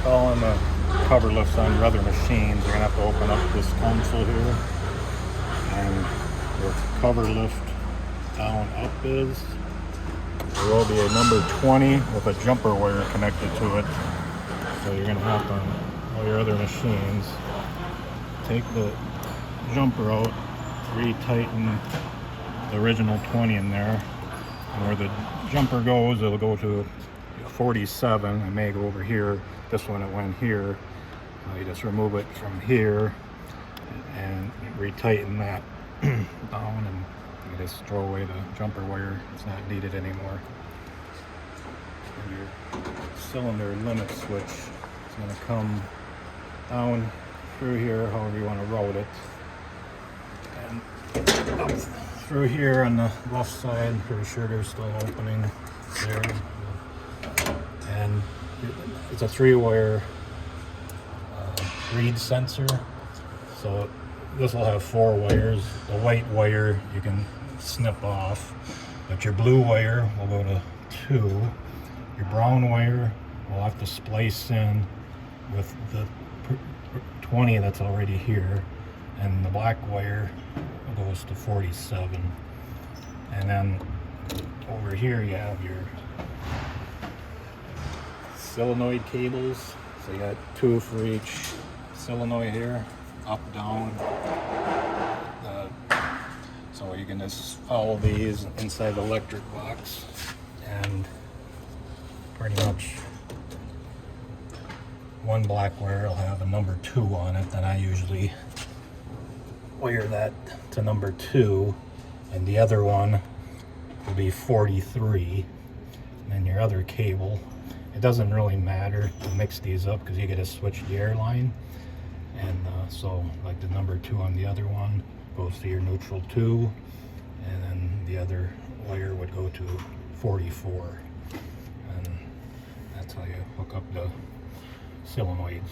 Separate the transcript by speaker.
Speaker 1: installing the cover lifts on your other machines, you're gonna have to open up this console here, and where the cover lift down up is, there will be a number 20 with a jumper wire connected to it. So you're gonna have to, on all your other machines, take the jumper out, retighten the original 20 in there, and where the jumper goes, it'll go to 47. It may go over here. This one, it went here. You just remove it from here and retighten that down, and you just throw away the jumper wire. It's not needed anymore. And your cylinder limit switch is going to come down through here, however you want to route it, and up through here on the left side. Pretty sure there's still an opening there, and it's a 3-wire reed sensor. So this will have 4 wires. The white wire you can snip off, but your blue wire will go to 2. Your brown wire will have to splice in with the 20 that's already here, and the black wire goes to 47. And then over here you have your solenoid cables. So you got 2 for each solenoid here, up, down. So you can just follow these inside the electric box, and pretty much one black wire will have a number 2 on it. Then I usually wire that to number 2, and the other one will be 43. And then your other cable, it doesn't really matter to mix these up because you get to switch the air line. And so like the number 2 on the other one goes to your neutral 2, and then the other wire would go to 44. And that's how you hook up the solenoids.